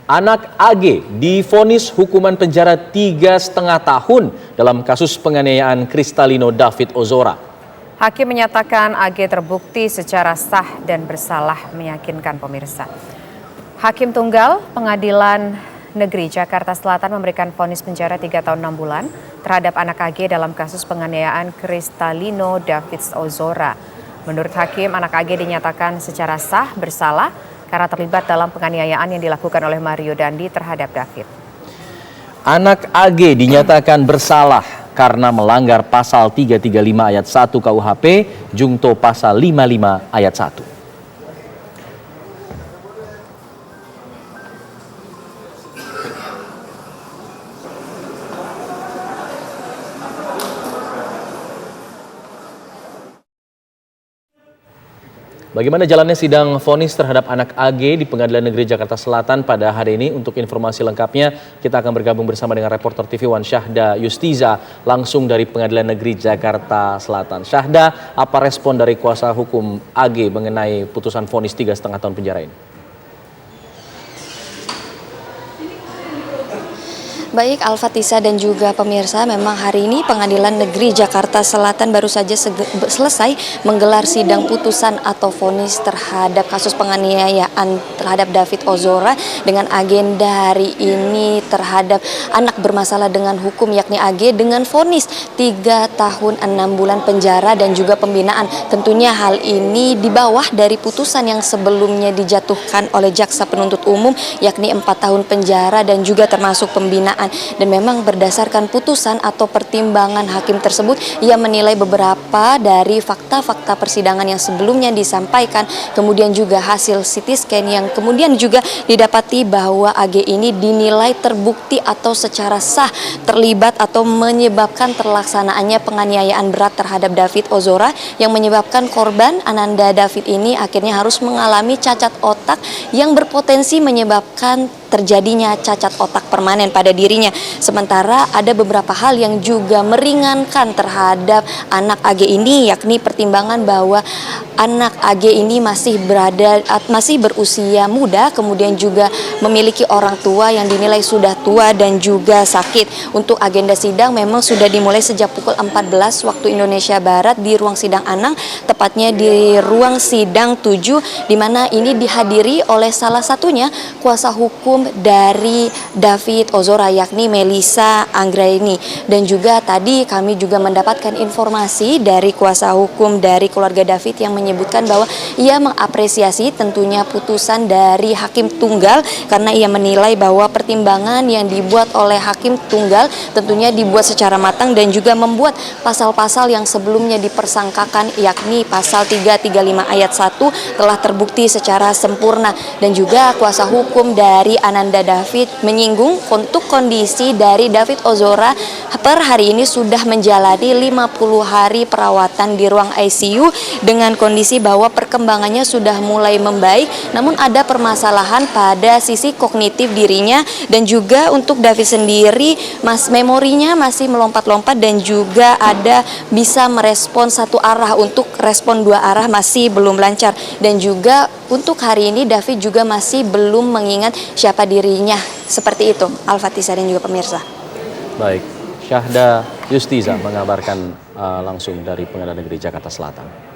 Anak AG divonis hukuman penjara 3,5 tahun dalam kasus penganiayaan Kristalino David Ozora. Hakim menyatakan AG terbukti secara sah dan bersalah, meyakinkan pemirsa. Hakim Tunggal Pengadilan Negeri Jakarta Selatan memberikan vonis penjara 3 tahun 6 bulan terhadap anak AG dalam kasus penganiayaan Kristalino David Ozora. Menurut Hakim, anak AG dinyatakan secara sah bersalah karena terlibat dalam penganiayaan yang dilakukan oleh Mario Dandi terhadap David. Anak AG dinyatakan bersalah karena melanggar pasal 335 ayat 1 KUHP, jungto pasal 55 ayat 1. Bagaimana jalannya sidang vonis terhadap anak AG di Pengadilan Negeri Jakarta Selatan pada hari ini? Untuk informasi lengkapnya, kita akan bergabung bersama dengan reporter TV One Syahda Yustiza langsung dari Pengadilan Negeri Jakarta Selatan. Syahda, apa respon dari kuasa hukum AG mengenai putusan vonis 3,5 tahun penjara ini? Baik Alfatisa dan juga pemirsa, memang hari ini Pengadilan Negeri Jakarta Selatan baru saja selesai menggelar sidang putusan atau vonis terhadap kasus penganiayaan terhadap David Ozora dengan agenda hari ini terhadap anak bermasalah dengan hukum yakni AG dengan vonis 3 tahun 6 bulan penjara dan juga pembinaan. Tentunya hal ini di bawah dari putusan yang sebelumnya dijatuhkan oleh jaksa penuntut umum yakni 4 tahun penjara dan juga termasuk pembinaan. Dan memang berdasarkan putusan atau pertimbangan hakim tersebut, ia menilai beberapa dari fakta-fakta persidangan yang sebelumnya disampaikan, kemudian juga hasil CT scan yang kemudian juga didapati bahwa AG ini dinilai terbukti atau secara sah terlibat atau menyebabkan terlaksanaannya penganiayaan berat terhadap David Ozora yang menyebabkan korban Ananda David ini akhirnya harus mengalami cacat otak yang berpotensi menyebabkan terjadinya cacat otak permanen pada dirinya. Sementara ada beberapa hal yang juga meringankan terhadap anak AG ini, yakni pertimbangan bahwa anak AG ini masih berusia muda, kemudian juga memiliki orang tua yang dinilai sudah tua dan juga sakit. Untuk agenda sidang memang sudah dimulai sejak pukul 14 waktu Indonesia Barat di ruang sidang Anang, tepatnya di ruang sidang 7, di mana ini dihadiri oleh salah satunya kuasa hukum dari David Ozora yakni Melissa Anggraini. Dan juga tadi kami juga mendapatkan informasi dari kuasa hukum dari keluarga David yang menyebutkan bahwa ia mengapresiasi tentunya putusan dari Hakim Tunggal karena ia menilai bahwa pertimbangan yang dibuat oleh Hakim Tunggal tentunya dibuat secara matang dan juga membuat pasal-pasal yang sebelumnya dipersangkakan yakni pasal 335 ayat 1 telah terbukti secara sempurna. Dan juga kuasa hukum dari Ananda David menyinggung untuk kondisi dari David Ozora per hari ini sudah menjalani 50 hari perawatan di ruang ICU dengan kondisi bahwa perkembangannya sudah mulai membaik, namun ada permasalahan pada sisi kognitif dirinya. Dan juga untuk David sendiri memorinya masih melompat-lompat dan juga ada bisa merespon satu arah, untuk respon dua arah masih belum lancar. Dan juga untuk hari ini David juga masih belum mengingat siapa dirinya. Seperti itu, Alfatisa dan juga pemirsa. Baik, Syahda Yustiza mengabarkan langsung dari Pengadilan Negeri Jakarta Selatan.